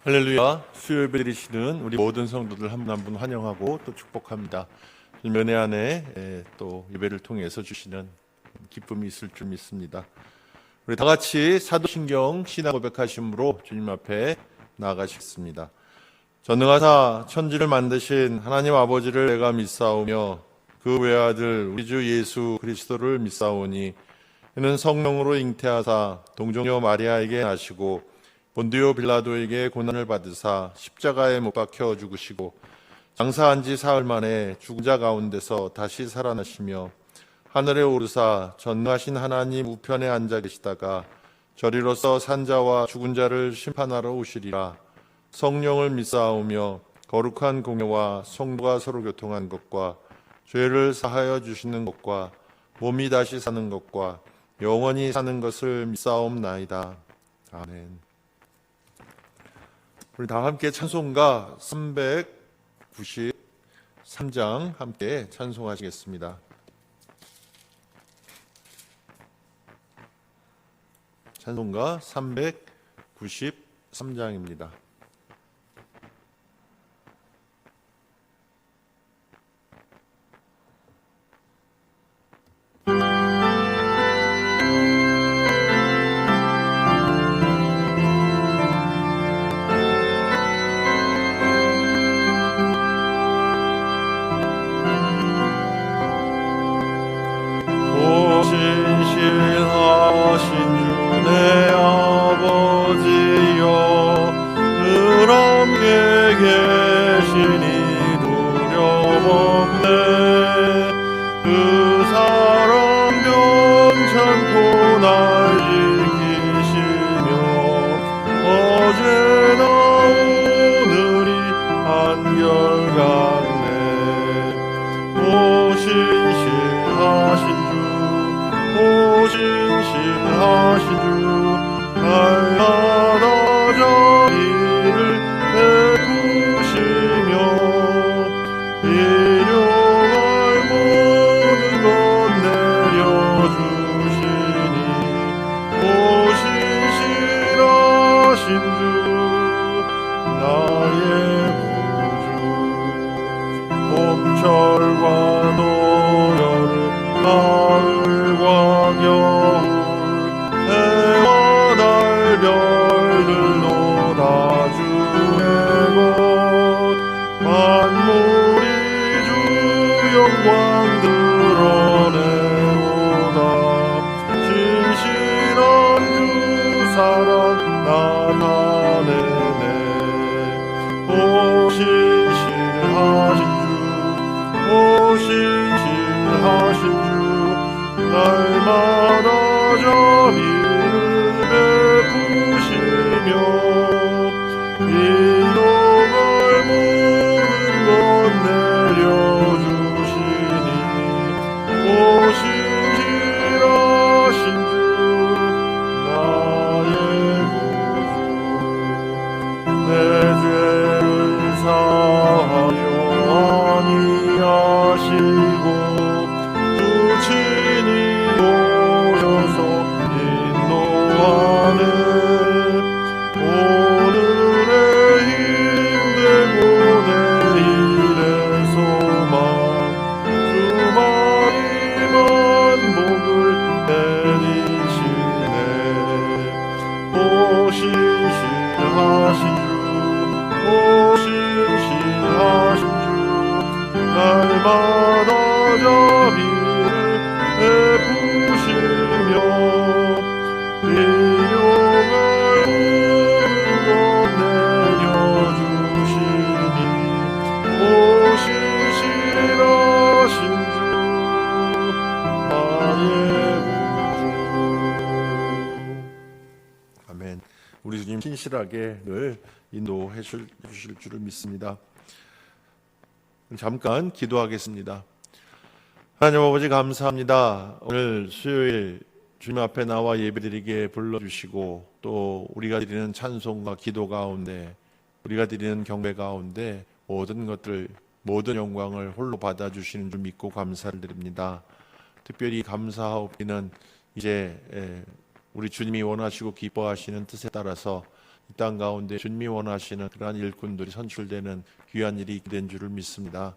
할렐루야. 수요예배 드리시는 우리 모든 성도들 한 분 한 분 환영하고 또 축복합니다. 연애 안에 또 예배를 통해서 주시는 기쁨이 있을 줄 믿습니다. 우리 다 같이 사도신경 신앙 고백하심으로 주님 앞에 나아가시겠습니다. 전능하사 천지를 만드신 하나님 아버지를 내가 믿사오며 그 외아들 우리 주 예수 그리스도를 믿사오니 이는 성령으로 잉태하사 동정녀 마리아에게 나시고 본디오 빌라도에게 고난을 받으사 십자가에 못 박혀 죽으시고 장사한 지 사흘 만에 죽은 자 가운데서 다시 살아나시며 하늘에 오르사 전능하신 하나님 우편에 앉아 계시다가 저리로서 산자와 죽은 자를 심판하러 오시리라. 성령을 믿사오며 거룩한 공예와 성도가 서로 교통한 것과 죄를 사하여 주시는 것과 몸이 다시 사는 것과 영원히 사는 것을 믿사옵나이다. 아멘. 우리 다 함께 찬송가 393장 함께 찬송하시겠습니다. 찬송가 393장입니다. 우리 주님 신실하게 늘 인도해 주실 줄을 믿습니다. 잠깐 기도하겠습니다. 하나님 아버지 감사합니다. 오늘 수요일 주님 앞에 나와 예배드리게 불러주시고 또 우리가 드리는 찬송과 기도 가운데 우리가 드리는 경배 가운데 모든 것들 모든 영광을 홀로 받아주시는 줄 믿고 감사를 드립니다. 특별히 감사하옵기는 이제 우리 주님이 원하시고 기뻐하시는 뜻에 따라서 이 땅 가운데 주님이 원하시는 그러한 일꾼들이 선출되는 귀한 일이 된 줄을 믿습니다.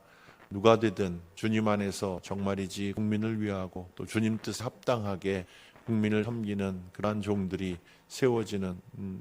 누가 되든 주님 안에서 정말이지 국민을 위하고 또 주님 뜻에 합당하게 국민을 섬기는 그러한 종들이 세워지는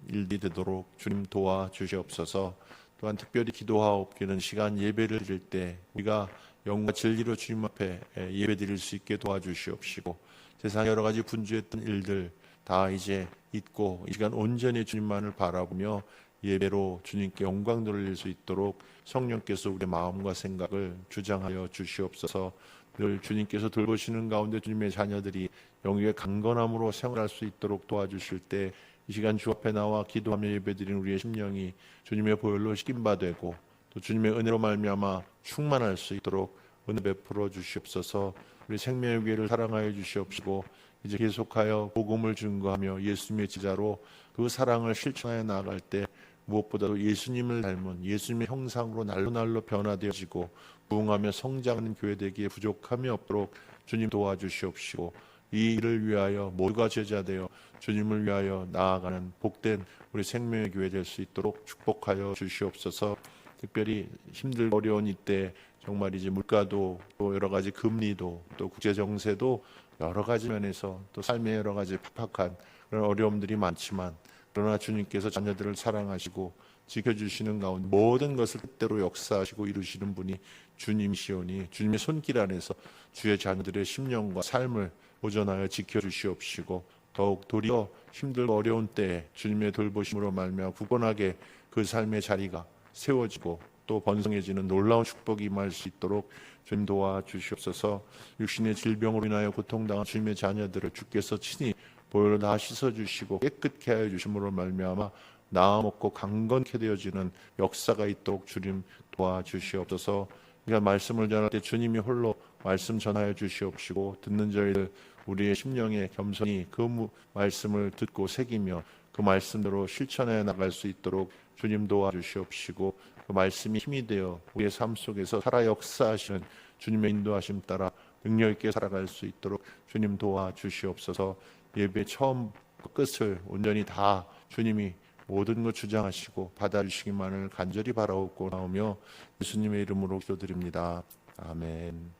일이 되도록 주님 도와주시옵소서. 또한 특별히 기도하옵기는 시간 예배를 드릴 때 우리가 영과 진리로 주님 앞에 예배 드릴 수 있게 도와주시옵시고, 세상 여러 가지 분주했던 일들 다 이제 잊고 이 시간 온전히 주님만을 바라보며 예배로 주님께 영광 돌릴 수 있도록 성령께서 우리의 마음과 생각을 주장하여 주시옵소서. 늘 주님께서 돌보시는 가운데 주님의 자녀들이 영육의 강건함으로 생활할 수 있도록 도와주실 때 이 시간 주 앞에 나와 기도하며 예배드리는 우리의 심령이 주님의 보혈로 씻김바 되고 또 주님의 은혜로 말미암아 충만할 수 있도록 은혜 베풀어 주시옵소서. 우리 생명의 교회를 사랑하여 주시옵시고 이제 계속하여 복음을 증거하며 예수님의 제자로 그 사랑을 실천하여 나아갈 때 무엇보다도 예수님을 닮은 예수님의 형상으로 날로 변화되어지고 부흥하며 성장하는 교회 되기에 부족함이 없도록 주님 도와주시옵시고, 이 일을 위하여 모두가 제자되어 주님을 위하여 나아가는 복된 우리 생명의 교회 될 수 있도록 축복하여 주시옵소서. 특별히 힘들고 어려운 이때 정말 이제 물가도 또 여러 가지 금리도 또 국제 정세도 여러 가지 면에서 또 삶의 여러 가지 팍팍한 그런 어려움들이 많지만, 그러나 주님께서 자녀들을 사랑하시고 지켜주시는 가운데 모든 것을 뜻대로 역사하시고 이루시는 분이 주님이시오니 주님의 손길 안에서 주의 자녀들의 심령과 삶을 보존하여 지켜주시옵시고, 더욱 도리어 힘들고 어려운 때에 주님의 돌보심으로 말미암아 굳건하게 그 삶의 자리가 세워지고 또 번성해지는 놀라운 축복이 임할 수 있도록 주님 도와주시옵소서. 육신의 질병으로 인하여 고통당한 주님의 자녀들을 주께서 친히 보혈로 다 씻어주시고 깨끗게 하여 주심으로 말미암아 나아 먹고 강건케 되어지는 역사가 있도록 주님 도와주시옵소서. 그러니까 말씀을 전할 때 주님이 홀로 말씀 전하여 주시옵시고, 듣는 저희들 우리의 심령에 겸손히 그 말씀을 듣고 새기며 그 말씀대로 실천해 나갈 수 있도록 주님 도와주시옵시고, 그 말씀이 힘이 되어 우리의 삶 속에서 살아 역사하시는 주님의 인도하심 따라 능력 있게 살아갈 수 있도록 주님 도와주시옵소서. 예배 처음 끝을 온전히 다 주님이 모든 것 주장하시고 받아주시기만을 간절히 바라옵고 나오며 예수님의 이름으로 기도드립니다. 아멘.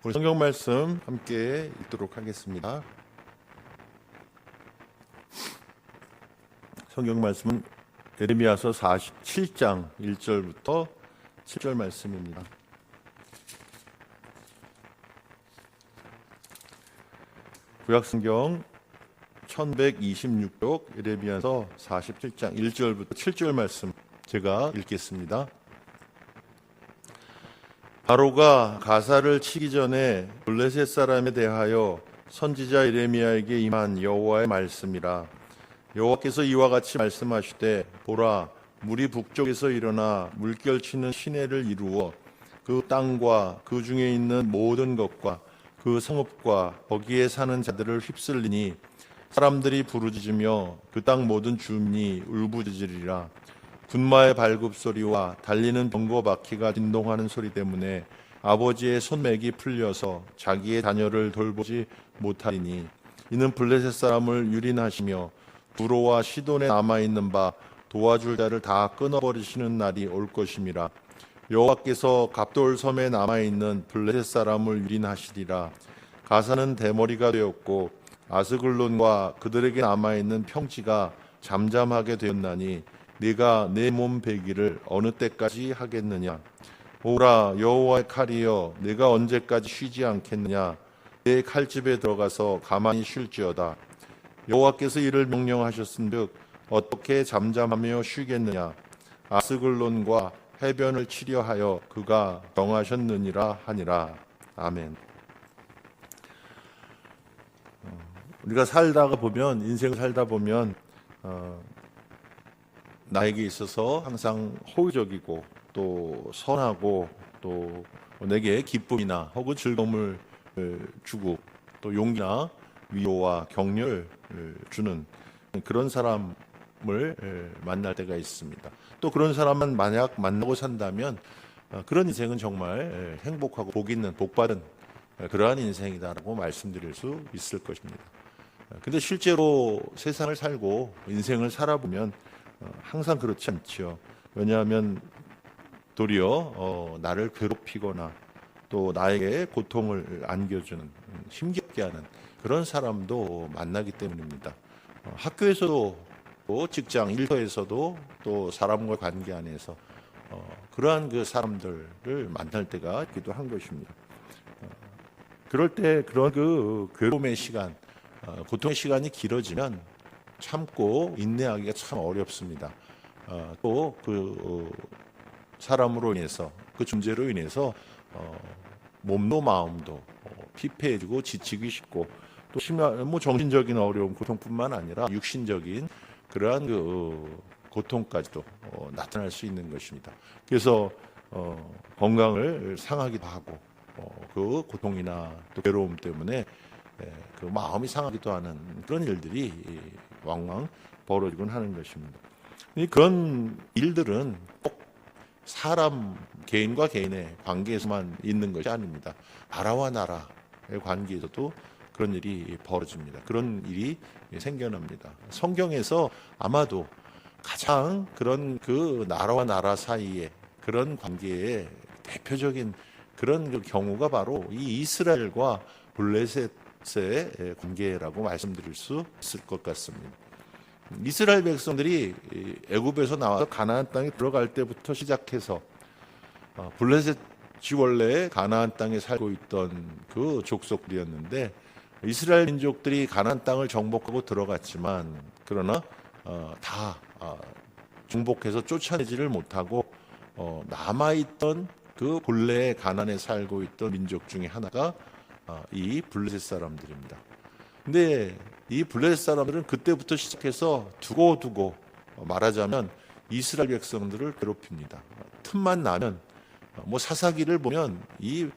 우리 성경 말씀 함께 읽도록 하겠습니다. 성경 말씀은 예레미야서 47장 1절부터 7절 말씀입니다. 구약성경 1126쪽 예레미야서 47장 1절부터 7절 말씀 제가 읽겠습니다. 바로가 가사를 치기 전에 블레셋 사람에 대하여 선지자 예레미야에게 임한 여호와의 말씀이라. 여호와께서 이와 같이 말씀하시되, 보라, 물이 북쪽에서 일어나 물결치는 시내를 이루어 그 땅과 그 중에 있는 모든 것과 그 성읍과 거기에 사는 자들을 휩쓸리니 사람들이 부르짖으며 그 땅 모든 주민이 울부짖으리라. 군마의 발굽소리와 달리는 병거 바퀴가 진동하는 소리 때문에 아버지의 손맥이 풀려서 자기의 자녀를 돌보지 못하리니, 이는 블레셋 사람을 유린하시며 두로와 시돈에 남아있는 바 도와줄 자를 다 끊어버리시는 날이 올 것임이라. 여호와께서 갑돌 섬에 남아있는 블레셋 사람을 유린하시리라. 가사는 대머리가 되었고 아스글론과 그들에게 남아있는 평지가 잠잠하게 되었나니 네가 내 몸 베기를 어느 때까지 하겠느냐. 오라 여호와의 칼이여, 네가 언제까지 쉬지 않겠느냐. 내 칼집에 들어가서 가만히 쉴지어다. 여호와께서 이를 명령하셨은즉 어떻게 잠잠하며 쉬겠느냐. 아스글론과 해변을 치려 하여 그가 정하셨느니라 하니라. 아멘. 우리가 살다가 보면, 인생을 살다 보면 나에게 있어서 항상 호의적이고 또 선하고 또 내게 기쁨이나 혹은 즐거움을 주고 또 용기나 위로와 격려를 주는 그런 사람을 만날 때가 있습니다. 또 그런 사람만 만약 만나고 산다면 그런 인생은 정말 행복하고 복 있는 복받은 그러한 인생이다라고 말씀드릴 수 있을 것입니다. 근데 실제로 세상을 살고 인생을 살아보면 항상 그렇지 않죠. 왜냐하면 도리어 나를 괴롭히거나 또 나에게 고통을 안겨주는 힘겹게 하는 그런 사람도 만나기 때문입니다. 학교에서도 또 직장 일터에서도 또 사람과 관계 안에서 그러한 그 사람들을 만날 때가 있기도 한 것입니다. 그럴 때 그런 그 괴로움의 시간, 고통의 시간이 길어지면 참고 인내하기가 참 어렵습니다. 또 그 사람으로 인해서 그 존재로 인해서 몸도 마음도 피폐해지고 지치기 쉽고 또 심한 뭐 정신적인 어려움 고통뿐만 아니라 육신적인 그러한 그 고통까지도 나타날 수 있는 것입니다. 그래서 건강을 상하기도 하고 그 고통이나 또 괴로움 때문에 그 마음이 상하기도 하는 그런 일들이 왕왕 벌어지곤 하는 것입니다. 그런 일들은 꼭 사람 개인과 개인의 관계에서만 있는 것이 아닙니다. 나라와 나라의 관계에서도 그런 일이 벌어집니다. 그런 일이 생겨납니다. 성경에서 아마도 가장 그런 그 나라와 나라 사이에 그런 관계의 대표적인 그런 그 경우가 바로 이 이스라엘과 블레셋의 관계라고 말씀드릴 수 있을 것 같습니다. 이스라엘 백성들이 애굽에서 나와서 가나안 땅에 들어갈 때부터 시작해서 블레셋이 원래 가나안 땅에 살고 있던 그 족속들이었는데 이스라엘 민족들이 가나안 땅을 정복하고 들어갔지만 그러나 다 정복해서 쫓아내지를 못하고 남아있던 그 본래 가나안에 살고 있던 민족 중에 하나가 이 블레셋 사람들입니다. 근데 이 블레셋 사람들은 그때부터 시작해서 두고두고 말하자면 이스라엘 백성들을 괴롭힙니다. 틈만 나면 뭐 사사기를 보면 이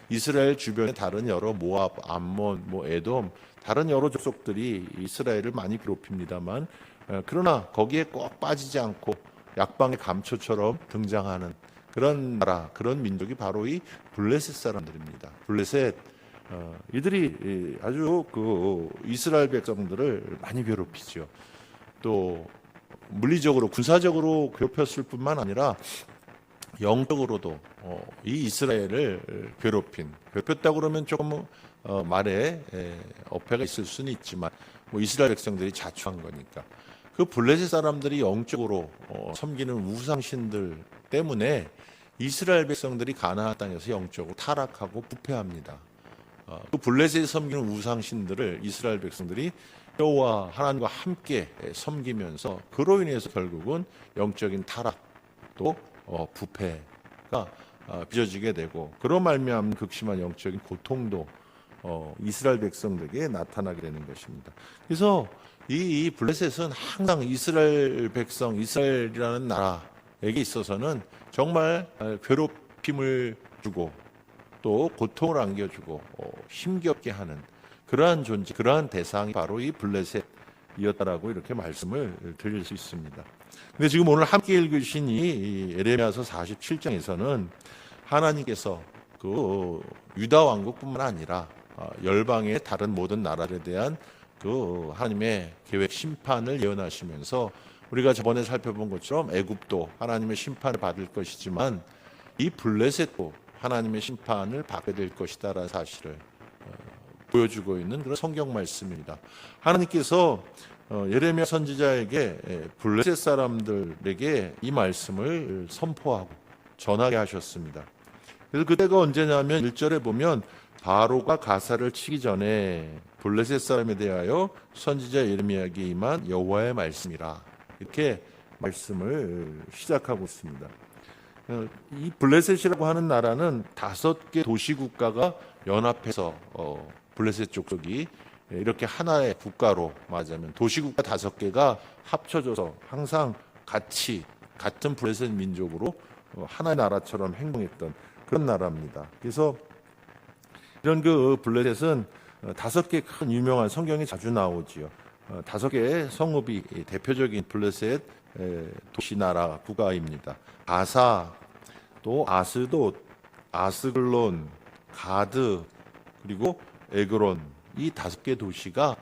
이스라엘 주변의 다른 여러 모압, 암몬, 뭐 에돔 다른 여러 족속들이 이스라엘을 많이 괴롭힙니다만 그러나 거기에 꼭 빠지지 않고 약방의 감초처럼 등장하는 그런 나라, 그런 민족이 바로 이 블레셋 사람들입니다. 블레셋 이들이 아주 그 이스라엘 백성들을 많이 괴롭히죠. 또 물리적으로 군사적으로 괴롭혔을 뿐만 아니라 영적으로도 이 이스라엘을 괴롭혔다고 그러면 조금 말에 어폐가 있을 수는 있지만 뭐 이스라엘 백성들이 자초한 거니까 그 블레셋 사람들이 영적으로 섬기는 우상신들 때문에 이스라엘 백성들이 가나안 땅에서 영적으로 타락하고 부패합니다. 그 블레셋이 섬기는 우상신들을 이스라엘 백성들이 여호와 하나님과 함께 섬기면서 그로 인해서 결국은 영적인 타락 또 부패가 빚어지게 되고 그로 말미암은 극심한 영적인 고통도 이스라엘 백성들에게 나타나게 되는 것입니다. 그래서 이 블레셋은 항상 이스라엘 백성, 이스라엘이라는 나라에게 있어서는 정말 괴롭힘을 주고 또 고통을 안겨주고 힘겹게 하는 그러한 존재, 그러한 대상이 바로 이 블레셋이었다라고 이렇게 말씀을 드릴 수 있습니다. 근데 지금 오늘 함께 읽으신 이 에레미야서 47장에서는 하나님께서 그 유다 왕국뿐만 아니라 열방의 다른 모든 나라에 대한 그 하나님의 계획 심판을 예언하시면서 우리가 저번에 살펴본 것처럼 애굽도 하나님의 심판을 받을 것이지만 이 블레셋도 하나님의 심판을 받게 될 것이다라는 사실을 보여주고 있는 그런 성경 말씀입니다. 하나님께서 예레미야 선지자에게 블레셋 사람들에게 이 말씀을 선포하고 전하게 하셨습니다. 그래서 그때가 언제냐면 1절에 보면 바로가 가사를 치기 전에 블레셋 사람에 대하여 선지자 예레미야에게 임한 여호와의 말씀이라 이렇게 말씀을 시작하고 있습니다. 이 블레셋이라고 하는 나라는 5개 도시국가가 연합해서 블레셋 족속이 이렇게 하나의 국가로 말하자면 도시국가 5개가 합쳐져서 항상 같은 블레셋 민족으로 하나의 나라처럼 행동했던 그런 나라입니다. 그래서 이런 그 블레셋은 다섯 개 큰 유명한 성경에 자주 나오지요. 다섯 개의 성읍이 대표적인 블레셋 도시 나라 국가입니다. 가사, 또 아스돗, 아스글론, 가드, 그리고 에그론, 이 다섯 개 도시가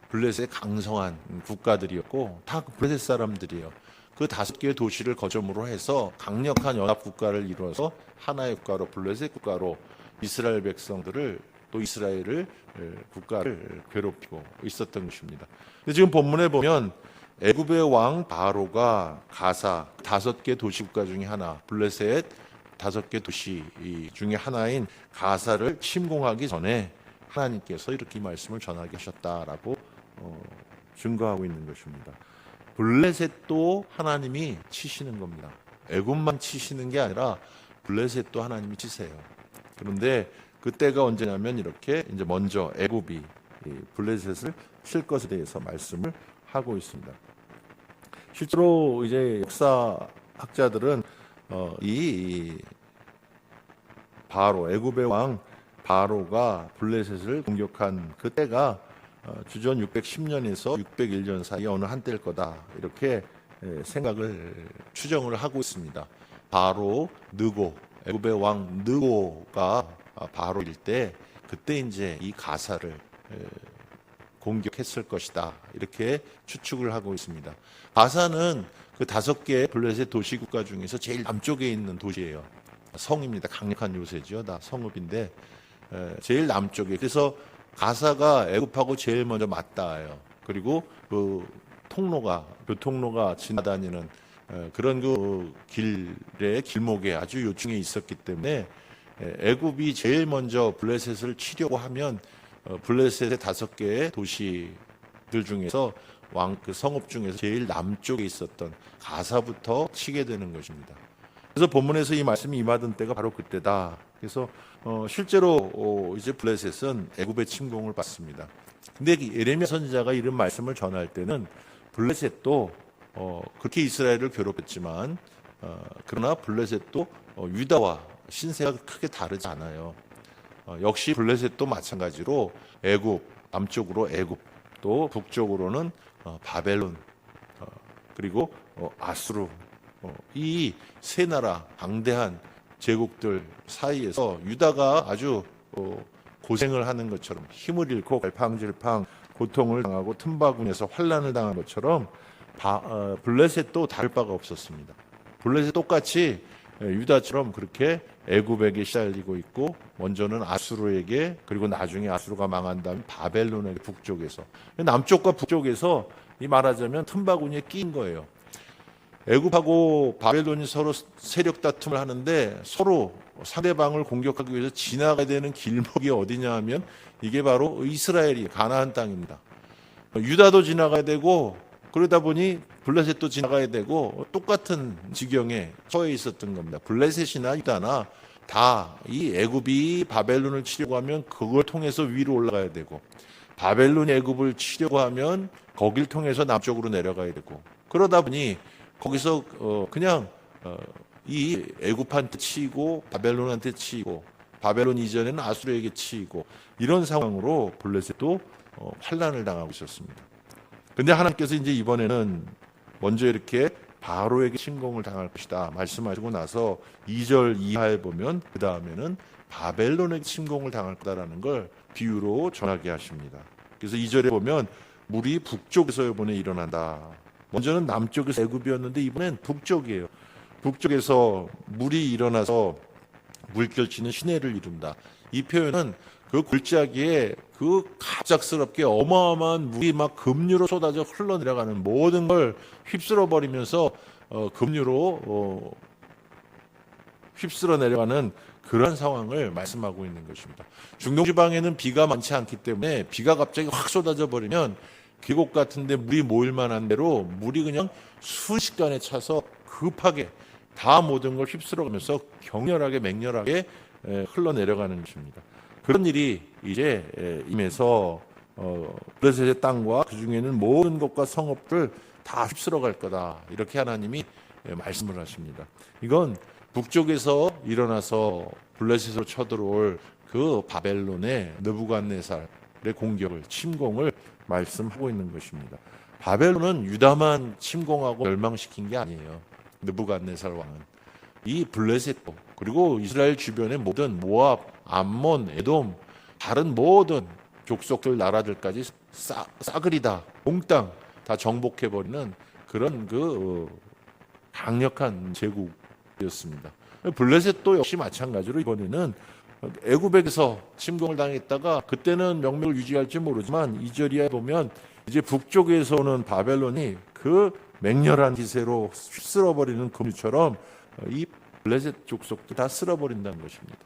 블레셋의 강성한 국가들이었고 다 블레셋 사람들이에요. 그 다섯 개의 도시를 거점으로 해서 강력한 연합 국가를 이루어서 하나의 국가로, 블레셋 국가로 이스라엘 백성들을, 또 이스라엘을, 국가를 괴롭히고 있었던 것입니다. 근데 지금 본문에 보면 애굽의 왕 바로가 가사, 다섯 개 도시 국가 중에 하나, 블레셋 다섯 개 도시 중에 하나인 가사를 침공하기 전에 하나님께서 이렇게 말씀을 전하게 하셨다라고 증거하고 있는 것입니다. 블레셋도 하나님이 치시는 겁니다. 애굽만 치시는 게 아니라 블레셋도 하나님이 치세요. 그런데 그때가 언제냐면 이렇게 이제 먼저 애굽이 블레셋을 칠 것에 대해서 말씀을 하고 있습니다. 실제로 이제 역사학자들은 이 바로 애굽의 왕 바로가 블레셋을 공격한 그때가 주전 610년에서 601년 사이 어느 한때일 거다, 이렇게 생각을 추정을 하고 있습니다. 바로 느고, 애굽의 왕 느고가 바로일 때 그때 이제 이 가사를 공격했을 것이다, 이렇게 추측을 하고 있습니다. 가사는 그 다섯 개의 블레셋 도시 국가 중에서 제일 남쪽에 있는 도시예요. 성입니다. 강력한 요새죠. 다 성읍인데 제일 남쪽에, 그래서 가사가 애굽하고 제일 먼저 맞닿아요. 그리고 그 교통로가 지나다니는 그런 그 길의 길목에 아주 요충에 있었기 때문에 애굽이 제일 먼저 블레셋을 치려고 하면 블레셋의 다섯 개의 도시들 중에서 그 성읍 중에서 제일 남쪽에 있었던 가사부터 치게 되는 것입니다. 그래서 본문에서 이 말씀이 임하던 때가 바로 그때다. 그래서 실제로 이제 블레셋은 애굽의 침공을 받습니다. 근데 예레미야 선지자가 이런 말씀을 전할 때는 블레셋도 그렇게 이스라엘을 괴롭혔지만 그러나 블레셋도 유다와 신세가 크게 다르지 않아요. 역시 블레셋도 마찬가지로 애굽, 남쪽으로 애굽, 또 북쪽으로는 바벨론, 그리고 아수르, 이 세 나라 강대한 제국들 사이에서 유다가 아주 고생을 하는 것처럼, 힘을 잃고 갈팡질팡 고통을 당하고 틈바구니에서 환난을 당한 것처럼 블레셋도 다를 바가 없었습니다. 블레셋 똑같이 유다처럼 그렇게 애굽에게 시달리고 있고, 먼저는 아수르에게, 그리고 나중에 아수르가 망한 다음에 바벨론에게, 북쪽에서, 남쪽과 북쪽에서 이 말하자면 틈바구니에 끼인 거예요. 애굽하고 바벨론이 서로 세력 다툼을 하는데 서로 상대방을 공격하기 위해서 지나가야 되는 길목이 어디냐 하면 이게 바로 이스라엘이 가나안 땅입니다. 유다도 지나가야 되고, 그러다 보니 블레셋도 지나가야 되고, 똑같은 지경에 처해 있었던 겁니다. 블레셋이나 유다나 다 이 애굽이 바벨론을 치려고 하면 그걸 통해서 위로 올라가야 되고, 바벨론이 애굽을 치려고 하면 거길 통해서 남쪽으로 내려가야 되고, 그러다 보니 거기서 그냥 이 애굽한테 치이고 바벨론한테 치이고, 바벨론 이전에는 아수르에게 치이고, 이런 상황으로 블레셋도 환난을 당하고 있었습니다. 근데 하나님께서 이제 이번에는 먼저 이렇게 바로에게 침공을 당할 것이다 말씀하시고 나서 2절 이하에 보면 그 다음에는 바벨론에게 침공을 당할 거다라는 걸 비유로 전하게 하십니다. 그래서 2절에 보면 물이 북쪽에서 이번에 일어난다. 먼저는 남쪽에서 애굽이었는데 이번엔 북쪽이에요. 북쪽에서 물이 일어나서 물결치는 시내를 이룬다. 이 표현은 그 골짜기에 그 갑작스럽게 어마어마한 물이 막 급류로 쏟아져 흘러내려가는, 모든 걸 휩쓸어 버리면서 급류로 휩쓸어 내려가는 그런 상황을 말씀하고 있는 것입니다. 중동 지방에는 비가 많지 않기 때문에 비가 갑자기 확 쏟아져 버리면 계곡 같은데 물이 모일 만한 대로 물이 그냥 순식간에 차서 급하게 다 모든 걸 휩쓸어가면서 격렬하게 맹렬하게 흘러내려가는 것입니다. 그런 일이 이제 임해서 블레셋의 땅과 그 중에는 모든 것과 성읍을 다 휩쓸어갈 거다, 이렇게 하나님이 말씀을 하십니다. 이건 북쪽에서 일어나서 블레셋으로 쳐들어올 그 바벨론의 느부갓네살, 공격을, 침공을 말씀하고 있는 것입니다. 바벨론은 유다만 침공하고 멸망시킨 게 아니에요. 느부갓네살 왕은 이 블레셋도, 그리고 이스라엘 주변의 모든 모압, 암몬, 에돔, 다른 모든 족속들 나라들까지 싸그리 다 몽땅 다 정복해버리는 그런 강력한 제국이었습니다. 블레셋도 역시 마찬가지로 이번에는 애굽에서 침공을 당했다가, 그때는 명맥을 유지할지 모르지만 2절에 보면 이제 북쪽에서 오는 바벨론이 그 맹렬한 기세로 쓸어버리는 금유처럼 이 블레셋 족속도 다 쓸어버린다는 것입니다.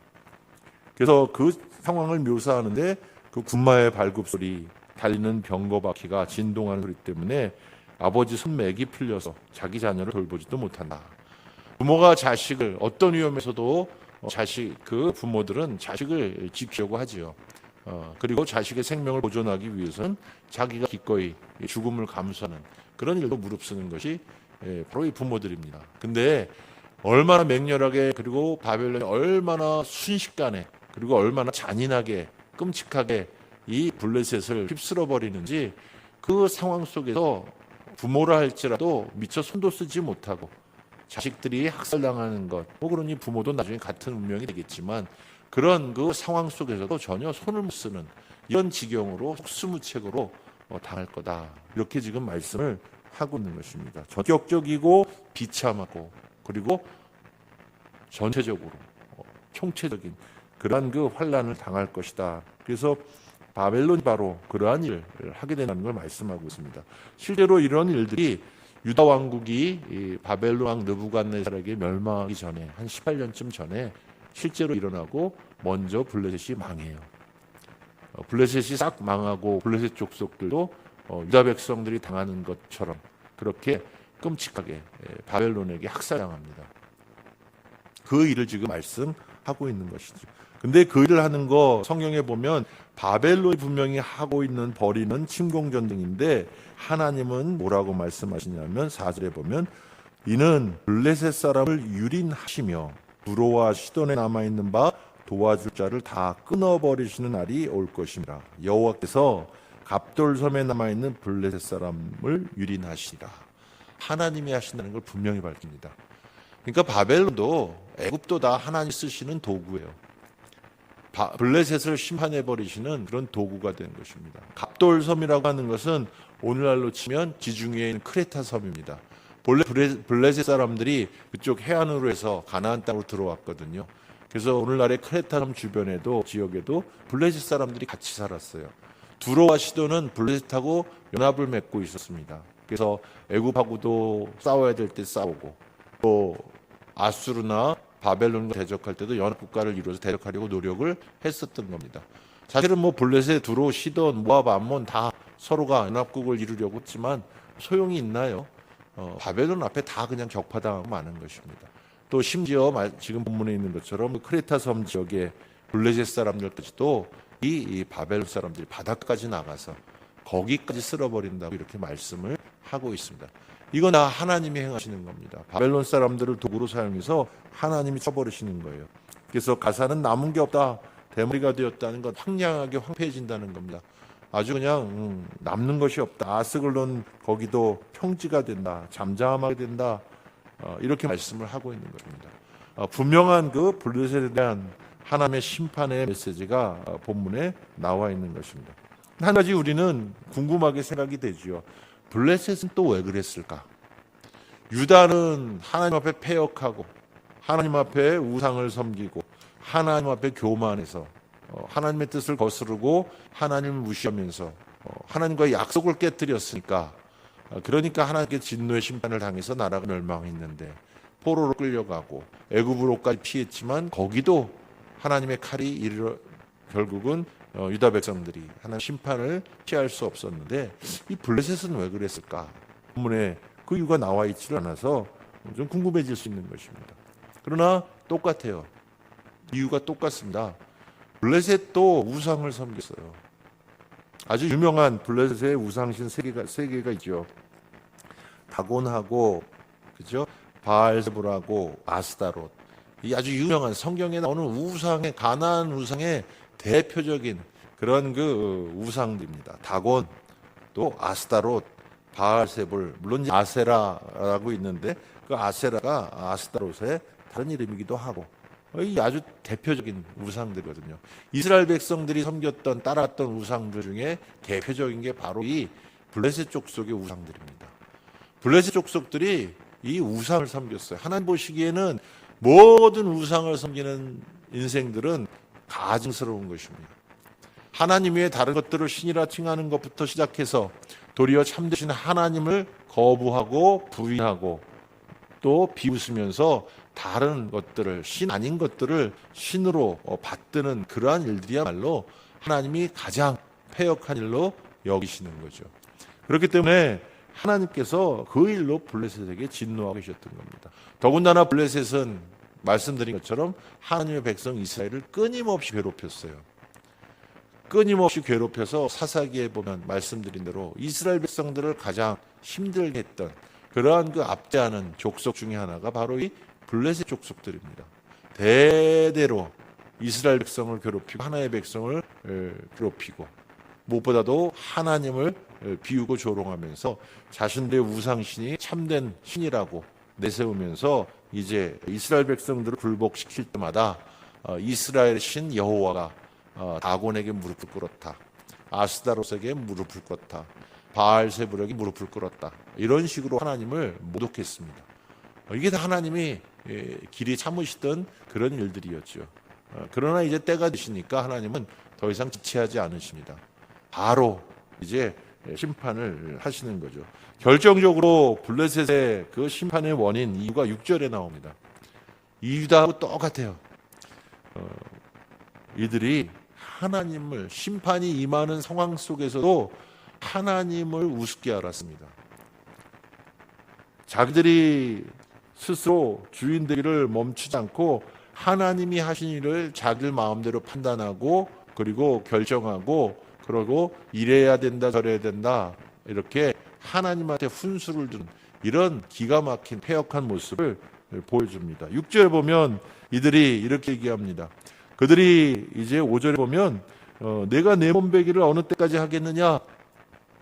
그래서 그 상황을 묘사하는데 그 군마의 발굽소리, 달리는 병거바퀴가 진동하는 소리 때문에 아버지 손맥이 풀려서 자기 자녀를 돌보지도 못한다. 부모가 자식을, 어떤 위험에서도 부모들은 자식을 지키려고 하지요. 그리고 자식의 생명을 보존하기 위해서는 자기가 기꺼이 죽음을 감수하는 그런 일도 무릅쓰는 것이 바로 이 부모들입니다. 근데 얼마나 맹렬하게, 그리고 바벨론이 얼마나 순식간에, 그리고 얼마나 잔인하게, 끔찍하게 이 블레셋을 휩쓸어 버리는지, 그 상황 속에서 부모라 할지라도 미처 손도 쓰지 못하고 자식들이 학살당하는 것, 그러니 부모도 나중에 같은 운명이 되겠지만 그런 그 상황 속에서도 전혀 손을 못 쓰는 이런 지경으로 속수무책으로 당할 거다, 이렇게 지금 말씀을 하고 있는 것입니다. 전격적이고 비참하고, 그리고 전체적으로 총체적인 그러한 그 환란을 당할 것이다. 그래서 바벨론이 바로 그러한 일을 하게 된다는 걸 말씀하고 있습니다. 실제로 이런 일들이 유다 왕국이 바벨론 왕 느부갓네살에게 멸망하기 전에 한 18년쯤 전에 실제로 일어나고, 먼저 블레셋이 망해요. 블레셋이 싹 망하고 블레셋 족속들도 유다 백성들이 당하는 것처럼 그렇게 끔찍하게 바벨론에게 학살당합니다. 그 일을 지금 말씀하고 있는 것이죠. 근데 그 일을 하는 거 성경에 보면 바벨론이 분명히 하고 있는 벌이는 침공전쟁인데, 하나님은 뭐라고 말씀하시냐면 4절에 보면 이는 블레셋 사람을 유린하시며 두로와 시돈에 남아있는 바 도와줄 자를 다 끊어버리시는 날이 올 것입니다. 여호와께서 갑돌섬에 남아있는 블레셋 사람을 유린하시리라. 하나님이 하신다는 걸 분명히 밝힙니다. 그러니까 바벨론도 애굽도 다 하나님 쓰시는 도구예요. 블레셋을 심판해버리시는 그런 도구가 된 것입니다. 갑돌섬이라고 하는 것은 오늘날로 치면 지중해에 있는 크레타 섬입니다. 본래 블레셋 사람들이 그쪽 해안으로 해서 가나안 땅으로 들어왔거든요. 그래서 오늘날의 크레타 섬 주변에도, 지역에도 블레셋 사람들이 같이 살았어요. 두로와 시돈은 블레셋하고 연합을 맺고 있었습니다. 그래서 애굽하고도 싸워야 될 때 싸우고, 또 아수르나 바벨론과 대적할 때도 연합국가를 이루어서 대적하려고 노력을 했었던 겁니다. 사실은 블레셋, 두로, 시돈, 모압, 암몬 다 서로가 연합국을 이루려고 했지만 소용이 있나요? 바벨론 앞에 다 그냥 격파당하고 마는 것입니다. 또 심지어 지금 본문에 있는 것처럼 크레타 섬 지역의 블레셋 사람들까지도 이 바벨론 사람들이 바다까지 나가서 거기까지 쓸어버린다고 이렇게 말씀을 하고 있습니다. 이건 다 하나님이 행하시는 겁니다. 바벨론 사람들을 도구로 사용해서 하나님이 쳐버리시는 거예요. 그래서 가사는 남은 게 없다, 대머리가 되었다는 건 황량하게 황폐해진다는 겁니다. 아주 그냥 남는 것이 없다. 아스글론 거기도 평지가 된다, 잠잠하게 된다, 이렇게 말씀을 하고 있는 겁니다. 분명한 그 블레셋에 대한 하나님의 심판의 메시지가 본문에 나와 있는 것입니다. 한 가지 우리는 궁금하게 생각이 되지요. 블레셋은 또 왜 그랬을까? 유다는 하나님 앞에 패역하고, 하나님 앞에 우상을 섬기고, 하나님 앞에 교만해서 하나님의 뜻을 거스르고 하나님을 무시하면서 하나님과의 약속을 깨뜨렸으니까, 그러니까 하나님께 진노의 심판을 당해서 나라가 멸망했는데, 포로로 끌려가고 애굽으로까지 피했지만 거기도 하나님의 칼이 이르러 결국은 유다 백성들이 하나님 심판을 피할 수 없었는데, 이 블레셋은 왜 그랬을까? 본문에 그 이유가 나와 있지 않아서 좀 궁금해질 수 있는 것입니다. 그러나 똑같아요. 이유가 똑같습니다. 블레셋도 우상을 섬겼어요. 아주 유명한 블레셋의 우상신 세 개가 있죠. 다곤하고, 그죠? 바알세불하고 아스타롯. 이 아주 유명한 성경에 나오는 우상의, 가나안 우상의 대표적인 그런 그 우상들입니다. 다곤, 또 아스타롯, 바알세불, 물론 이제 아세라라고 있는데 그 아세라가 아스타롯의 다른 이름이기도 하고 이 아주 대표적인 우상들이거든요. 이스라엘 백성들이 섬겼던 따랐던 우상들 중에 대표적인 게 바로 이 블레셋 족속의 우상들입니다. 블레셋 족속들이 이 우상을 섬겼어요. 하나님 보시기에는 모든 우상을 섬기는 인생들은 가증스러운 것입니다. 하나님 외에 다른 것들을 신이라 칭하는 것부터 시작해서 도리어 참되신 하나님을 거부하고 부인하고 또 비웃으면서 다른 것들을 신 아닌 것들을 신으로 받드는 그러한 일들이야말로 하나님이 가장 패역한 일로 여기시는 거죠. 그렇기 때문에 하나님께서 그 일로 블레셋에게 진노하고 계셨던 겁니다. 더군다나 블레셋은 말씀드린 것처럼 하나님의 백성 이스라엘을 끊임없이 괴롭혔어요. 끊임없이 괴롭혀서 사사기에 보면 말씀드린 대로 이스라엘 백성들을 가장 힘들게 했던 그러한 그 압제하는 족속 중에 하나가 바로 이 블레셋 족속들입니다. 대대로 이스라엘 백성을 괴롭히고 하나님의 백성을 괴롭히고 무엇보다도 하나님을 비우고 조롱하면서 자신들의 우상신이 참된 신이라고 내세우면서 이제 이스라엘 백성들을 굴복시킬 때마다 이스라엘 신 여호와가 다곤에게 무릎을 꿇었다. 아스다롯에게 무릎을 꿇었다. 바알세불에게 무릎을 꿇었다. 이런 식으로 하나님을 모독했습니다. 이게 다 하나님이 길이 참으시던 그런 일들이었죠. 그러나 이제 때가 되시니까 하나님은 더 이상 지체하지 않으십니다. 바로 이제 심판을 하시는 거죠. 결정적으로 블레셋의 그 심판의 원인 이유가 6절에 나옵니다. 이유하고 똑같아요. 이들이 하나님을 심판이 임하는 상황 속에서도 하나님을 우습게 알았습니다. 자기들이 스스로 주인 되기를 멈추지 않고 하나님이 하신 일을 자기들 마음대로 판단하고 그리고 결정하고 그러고 이래야 된다 저래야 된다 이렇게 하나님한테 훈수를 두는 이런 기가 막힌 패역한 모습을 보여줍니다. 6절에 보면 이들이 이렇게 얘기합니다. 그들이 이제 5절에 보면 내가 내 몸베기를 어느 때까지 하겠느냐.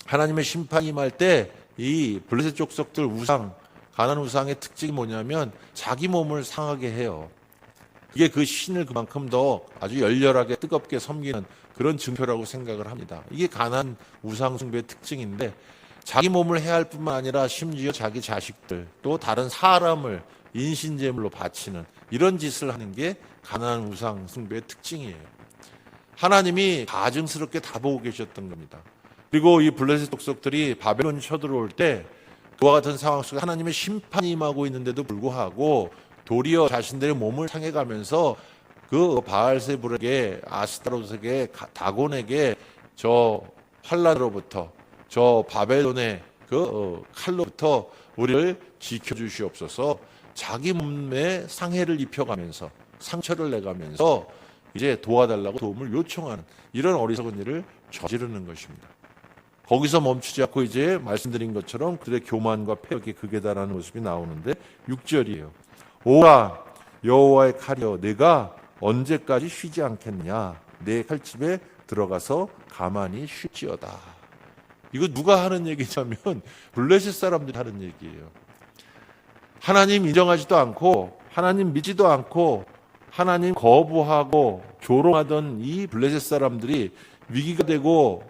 하나님의 심판이 임할 때 이 블레셋 족속들 우상 가나안 우상의 특징이 뭐냐면 자기 몸을 상하게 해요. 이게 그 신을 그만큼 더 아주 열렬하게 뜨겁게 섬기는 그런 증표라고 생각을 합니다. 이게 가나안 우상 숭배의 특징인데 자기 몸을 해할 뿐만 아니라 심지어 자기 자식들 또 다른 사람을 인신제물로 바치는 이런 짓을 하는 게 가나안 우상 숭배의 특징이에요. 하나님이 가증스럽게 다 보고 계셨던 겁니다. 그리고 이 블레셋 족속들이 바벨론이 쳐들어올 때 그와 같은 상황 속에 하나님의 심판이 임하고 있는데도 불구하고 도리어 자신들의 몸을 상해가면서 그 바알세불에게 아스타롯에게 다곤에게 저 환난으로부터 저 바벨론의 그 칼로부터 우리를 지켜주시옵소서 자기 몸에 상해를 입혀가면서 상처를 내가면서 이제 도와달라고 도움을 요청하는 이런 어리석은 일을 저지르는 것입니다. 거기서 멈추지 않고 이제 말씀드린 것처럼 그들의 교만과 패역이 극에 달하는 모습이 나오는데 6절이에요. 오라 여호와의 칼이여 내가 언제까지 쉬지 않겠느냐 내 칼집에 들어가서 가만히 쉴지어다. 이거 누가 하는 얘기냐면 블레셋 사람들이 하는 얘기예요. 하나님 인정하지도 않고 하나님 믿지도 않고 하나님 거부하고 조롱하던 이 블레셋 사람들이 위기가 되고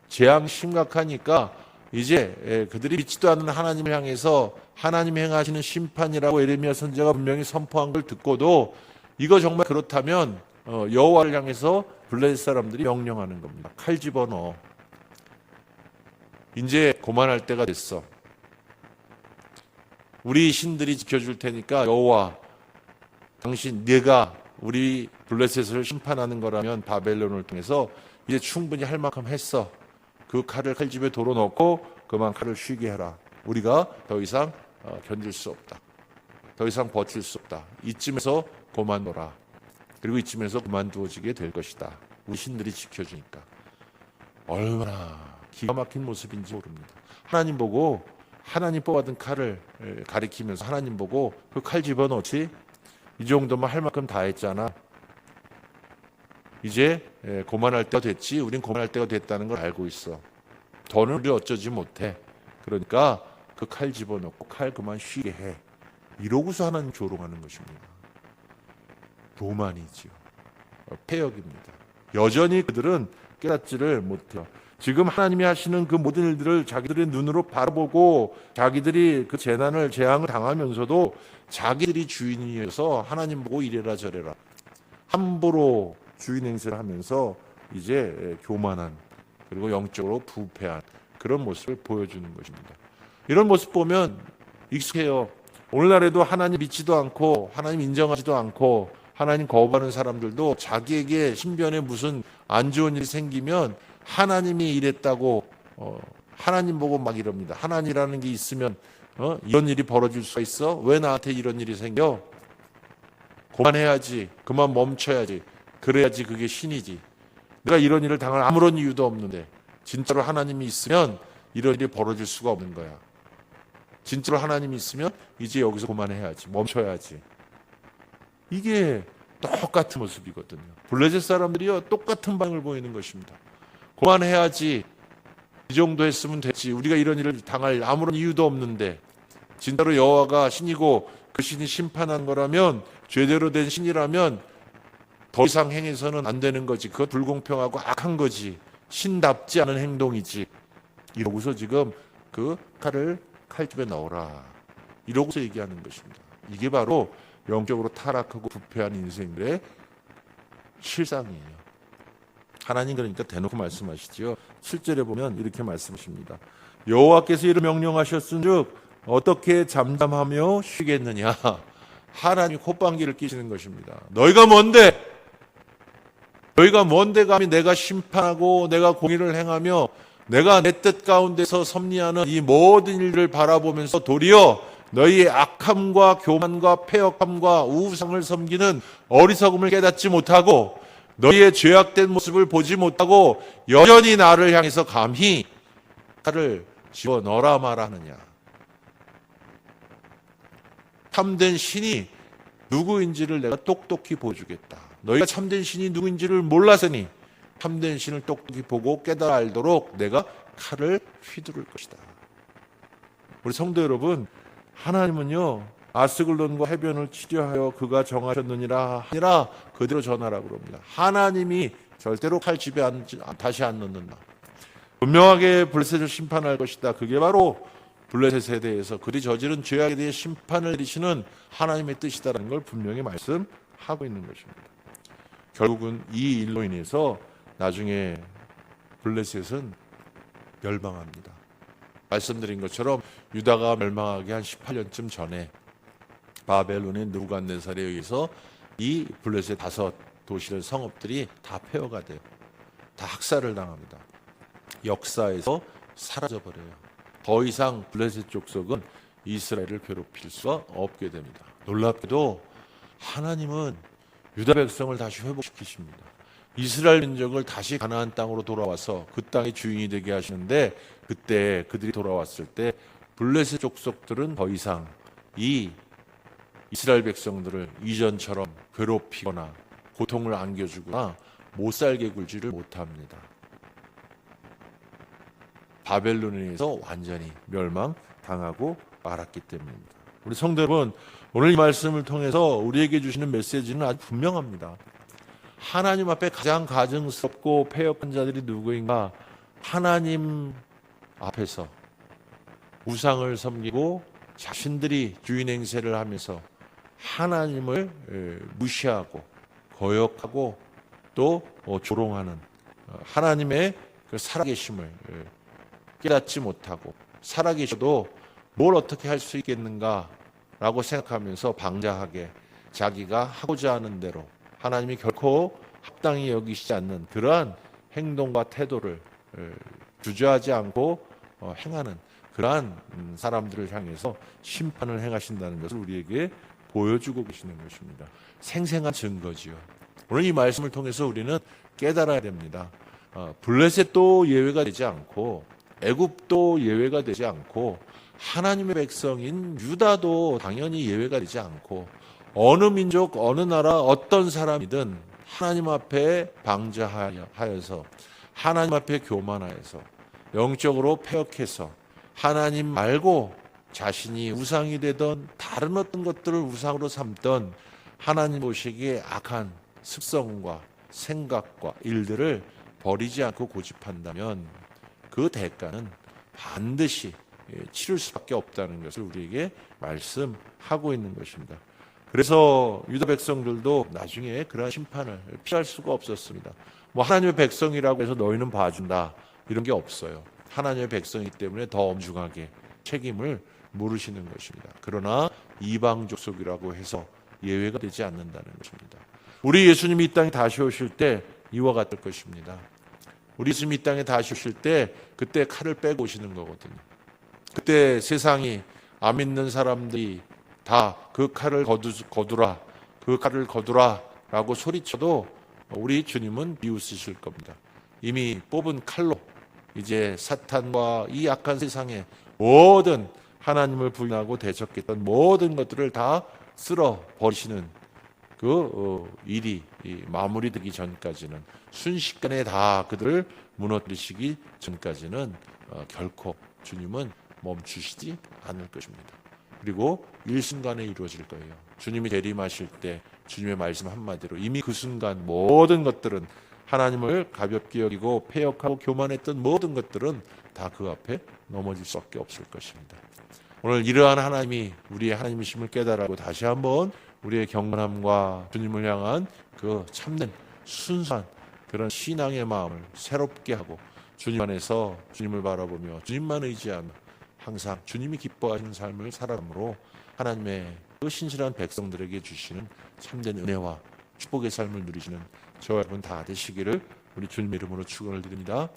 재앙 심각하니까 이제 그들이 믿지도 않는 하나님을 향해서 하나님 행하시는 심판이라고 예레미야 선지자가 분명히 선포한 걸 듣고도 이거 정말 그렇다면 여호와를 향해서 블레셋 사람들이 명령하는 겁니다. 칼 집어넣어. 이제 그만할 때가 됐어. 우리 신들이 지켜줄 테니까 여호와 당신 네가 우리 블레셋을 심판하는 거라면 바벨론을 통해서 이제 충분히 할 만큼 했어. 그 칼을 칼집에 도로 넣고 그만 칼을 쉬게 해라. 우리가 더 이상 견딜 수 없다. 더 이상 버틸 수 없다. 이쯤에서 그만둬라. 그리고 이쯤에서 그만두어지게 될 것이다. 우리 신들이 지켜주니까. 얼마나 기가 막힌 모습인지 모릅니다. 하나님 보고 하나님 뽑아둔 칼을 가리키면서 하나님 보고 그 칼 집어넣지? 이 정도만 할 만큼 다 했잖아. 이제 고만할 때가 됐지. 우린 고만할 때가 됐다는 걸 알고 있어. 더는 우리 어쩌지 못해. 그러니까 그 칼 집어넣고 칼 그만 쉬게 해. 이러고서 하나님 조롱하는 것입니다. 교만이지요. 패역입니다. 여전히 그들은 깨닫지를 못해요. 지금 하나님이 하시는 그 모든 일들을 자기들의 눈으로 바라보고 자기들이 그 재난을 재앙을 당하면서도 자기들이 주인이어서 하나님 보고 이래라 저래라 함부로 주인 행세를 하면서 이제 교만한 그리고 영적으로 부패한 그런 모습을 보여주는 것입니다. 이런 모습 보면 익숙해요. 오늘날에도 하나님 믿지도 않고 하나님 인정하지도 않고 하나님 거부하는 사람들도 자기에게 신변에 무슨 안 좋은 일이 생기면 하나님이 이랬다고 하나님 보고 막 이럽니다. 하나님이라는 게 있으면 이런 일이 벌어질 수가 있어? 왜 나한테 이런 일이 생겨? 그만해야지. 그만 멈춰야지. 그래야지 그게 신이지. 내가 이런 일을 당할 아무런 이유도 없는데 진짜로 하나님이 있으면 이런 일이 벌어질 수가 없는 거야. 진짜로 하나님이 있으면 이제 여기서 그만해야지. 멈춰야지. 이게 똑같은 모습이거든요. 블레셋 사람들이요 똑같은 반응을 보이는 것입니다. 그만해야지. 이 정도 했으면 됐지. 우리가 이런 일을 당할 아무런 이유도 없는데 진짜로 여호와가 신이고 그 신이 심판한 거라면 제대로 된 신이라면 더 이상 행해서는 안 되는 거지. 그거 불공평하고 악한 거지. 신답지 않은 행동이지. 이러고서 지금 그 칼을 칼집에 넣어라. 이러고서 얘기하는 것입니다. 이게 바로 영적으로 타락하고 부패한 인생들의 실상이에요. 하나님 그러니까 대놓고 말씀하시죠. 7절에 보면 이렇게 말씀하십니다. 여호와께서 이를 명령하셨은즉 어떻게 잠잠하며 쉬겠느냐. 하나님이 콧방귀를 끼시는 것입니다. 너희가 뭔데? 너희가 뭔데 감히 내가 심판하고 내가 공의를 행하며 내가 내 뜻 가운데서 섭리하는 이 모든 일을 바라보면서 도리어 너희의 악함과 교만과 패역함과 우상을 섬기는 어리석음을 깨닫지 못하고 너희의 죄악된 모습을 보지 못하고 여전히 나를 향해서 감히 칼을 집어넣어라 말하느냐. 참된 신이 누구인지를 내가 똑똑히 보여주겠다. 너희가 참된 신이 누구인지를 몰라서니 참된 신을 똑똑히 보고 깨달아 알도록 내가 칼을 휘두를 것이다. 우리 성도 여러분, 하나님은요 아스글론과 해변을 치료하여 그가 정하셨느니라 하니라 그대로 전하라고 그럽니다. 하나님이 절대로 칼 집에 다시 안 넣는다. 분명하게 블레셋을 심판할 것이다. 그게 바로 블레셋에 대해서 그들이 저지른 죄악에 대해 심판을 내리시는 하나님의 뜻이다라는 걸 분명히 말씀하고 있는 것입니다. 결국은 이 일로 인해서 나중에 블레셋은 멸망합니다. 말씀드린 것처럼 유다가 멸망하기 한 18년쯤 전에 바벨론의 느부갓네살에 의해서 이 블레셋 5 도시들 성읍들이 다 폐허가 돼요. 다 학살을 당합니다. 역사에서 사라져버려요. 더 이상 블레셋 족속은 이스라엘을 괴롭힐 수가 없게 됩니다. 놀랍게도 하나님은 유다 백성을 다시 회복시키십니다. 이스라엘 민족을 다시 가나안 땅으로 돌아와서 그 땅의 주인이 되게 하시는데 그때 그들이 돌아왔을 때 블레셋 족속들은 더 이상 이 이스라엘 백성들을 이전처럼 괴롭히거나 고통을 안겨주거나 못살게 굴지를 못합니다. 바벨론에서 완전히 멸망당하고 말았기 때문입니다. 우리 성도 여러분, 오늘 이 말씀을 통해서 우리에게 주시는 메시지는 아주 분명합니다. 하나님 앞에 가장 가증스럽고 패역한 자들이 누구인가? 하나님 앞에서 우상을 섬기고 자신들이 주인 행세를 하면서 하나님을 무시하고 거역하고 또 조롱하는 하나님의 그 살아계심을 깨닫지 못하고 살아계셔도 뭘 어떻게 할 수 있겠는가라고 생각하면서 방자하게 자기가 하고자 하는 대로 하나님이 결코 합당히 여기시지 않는 그러한 행동과 태도를 주저하지 않고 행하는 그러한 사람들을 향해서 심판을 행하신다는 것을 우리에게 보여주고 계시는 것입니다. 생생한 증거지요. 오늘 이 말씀을 통해서 우리는 깨달아야 됩니다. 블레셋도 예외가 되지 않고 애굽도 예외가 되지 않고 하나님의 백성인 유다도 당연히 예외가 되지 않고 어느 민족, 어느 나라, 어떤 사람이든 하나님 앞에 방자하여서 하나님 앞에 교만하여서 영적으로 패역해서 하나님 말고 자신이 우상이 되던 다른 어떤 것들을 우상으로 삼던 하나님 보시기에 악한 습성과 생각과 일들을 버리지 않고 고집한다면 그 대가는 반드시 치를 수밖에 없다는 것을 우리에게 말씀하고 있는 것입니다. 그래서 유다 백성들도 나중에 그러한 심판을 피할 수가 없었습니다. 뭐 하나님의 백성이라고 해서 너희는 봐준다 이런 게 없어요. 하나님의 백성이기 때문에 더 엄중하게 책임을 물으시는 것입니다. 그러나 이방 족속이라고 해서 예외가 되지 않는다는 것입니다. 우리 예수님이 이 땅에 다시 오실 때 이와 같을 것입니다. 우리 예수님이 이 땅에 다시 오실 때 그때 칼을 빼고 오시는 거거든요. 그때 세상이 안 믿는 사람들이 다 그 칼을 거두라, 그 칼을 거두라 라고 소리쳐도 우리 주님은 비웃으실 겁니다. 이미 뽑은 칼로 이제 사탄과 이 악한 세상의 모든 하나님을 부인하고 대적했던 모든 것들을 다 쓸어 버리시는 그 일이 마무리되기 전까지는, 순식간에 다 그들을 무너뜨리시기 전까지는 결코 주님은 멈추시지 않을 것입니다. 그리고 일순간에 이루어질 거예요. 주님이 재림하실 때 주님의 말씀 한마디로 이미 그 순간 모든 것들은, 하나님을 가볍게 여기고 패역하고 교만했던 모든 것들은 다 그 앞에 넘어질 수밖에 없을 것입니다. 오늘 이러한 하나님이 우리의 하나님이심을 깨달고 다시 한번 우리의 경건함과 주님을 향한 그 참된 순수한 그런 신앙의 마음을 새롭게 하고 주님 안에서 주님을 바라보며 주님만 의지하며 항상 주님이 기뻐하시는 삶을 살아감으로 하나님의 그 신실한 백성들에게 주시는 참된 은혜와 축복의 삶을 누리시는 저와 여러분 다 되시기를 우리 주님 이름으로 축원을 드립니다.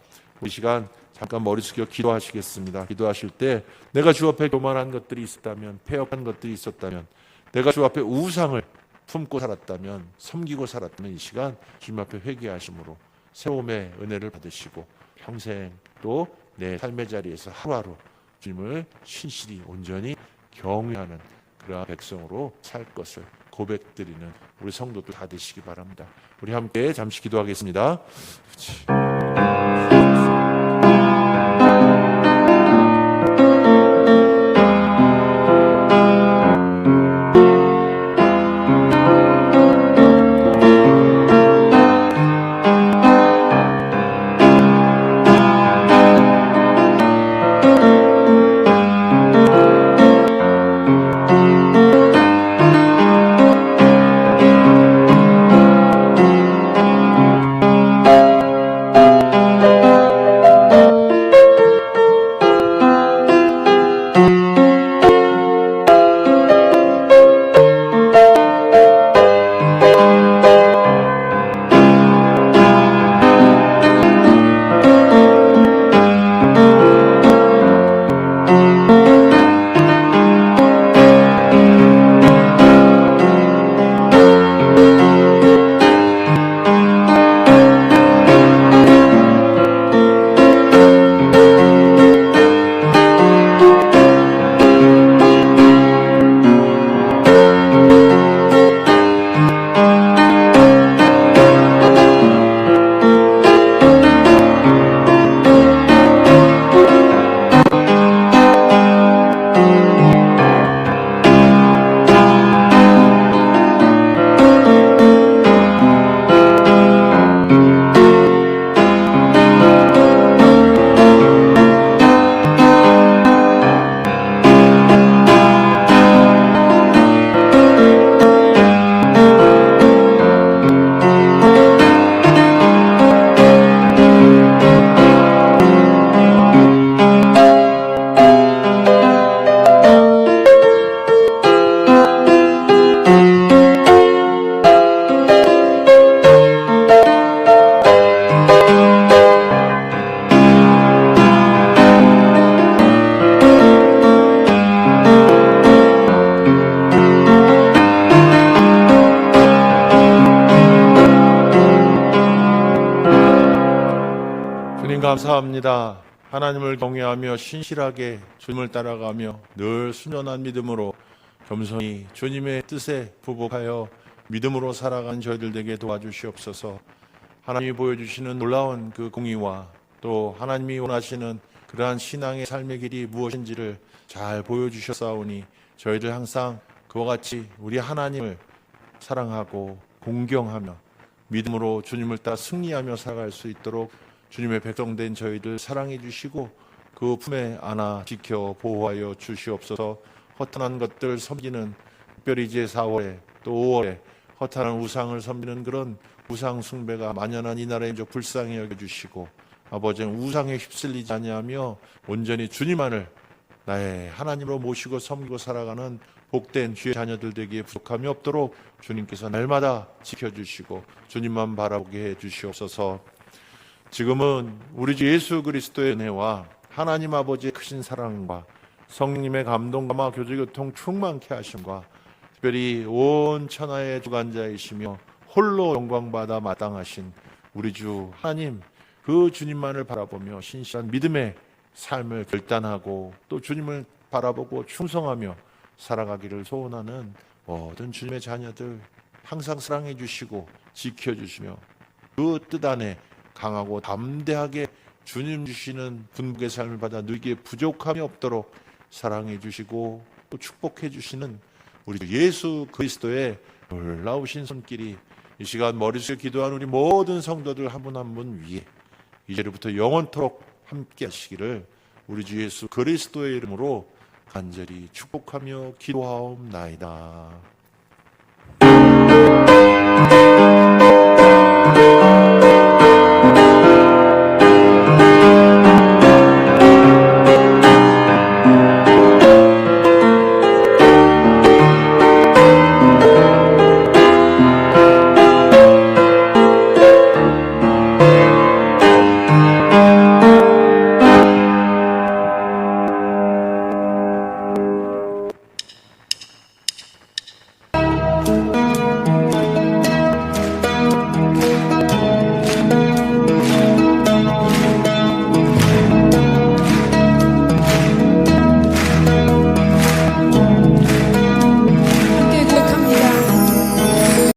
이 시간 잠깐 머리 숙여 기도하시겠습니다. 기도하실 때 내가 주 앞에 교만한 것들이 있었다면, 패역한 것들이 있었다면, 내가 주 앞에 우상을 품고 살았다면, 섬기고 살았다면 이 시간 주님 앞에 회개하심으로 새로움의 은혜를 받으시고 평생 또 내 삶의 자리에서 하루하루 주님을 신실히 온전히 경외하는 그러한 백성으로 살 것을 고백드리는 우리 성도들 다 되시기 바랍니다. 우리 함께 잠시 기도하겠습니다. 감사합니다. 하나님을 경외하며 신실하게 주님을 따라가며 늘 순전한 믿음으로 겸손히 주님의 뜻에 부복하여 믿음으로 살아가는 저희들 되게 도와주시옵소서. 하나님이 보여주시는 놀라운 그 공의와 또 하나님이 원하시는 그러한 신앙의 삶의 길이 무엇인지를 잘 보여주셨사오니 저희들 항상 그와 같이 우리 하나님을 사랑하고 공경하며 믿음으로 주님을 따라 승리하며 살아갈 수 있도록 주님의 백성된 저희들 사랑해 주시고 그 품에 안아 지켜 보호하여 주시옵소서. 허탄한 것들 섬기는 특별히 이제 4월에 또 5월에 허탄한 우상을 섬기는 그런 우상 숭배가 만연한 이 나라의 민족 불쌍히 여겨주시고 아버지는 우상에 휩쓸리지 아니하며 온전히 주님만을 나의 하나님으로 모시고 섬기고 살아가는 복된 주의 자녀들 되기에 부족함이 없도록 주님께서 날마다 지켜주시고 주님만 바라보게 해주시옵소서. 지금은 우리 주 예수 그리스도의 은혜와 하나님 아버지의 크신 사랑과 성령님의 감동과 교제교통 충만케 하심과 특별히 온 천하의 주관자이시며 홀로 영광받아 마땅하신 우리 주 하나님 그 주님만을 바라보며 신실한 믿음의 삶을 결단하고 또 주님을 바라보고 충성하며 살아가기를 소원하는 모든 주님의 자녀들 항상 사랑해 주시고 지켜주시며 그 뜻 안에 강하고 담대하게 주님 주시는 분국의 삶을 받아 누구에게 부족함이 없도록 사랑해 주시고 또 축복해 주시는 우리 예수 그리스도의 놀라우신 손길이 이 시간 머릿속에 기도한 우리 모든 성도들 한 분 한 분 위에 이제부터 영원토록 함께 하시기를 우리 주 예수 그리스도의 이름으로 간절히 축복하며 기도하옵나이다.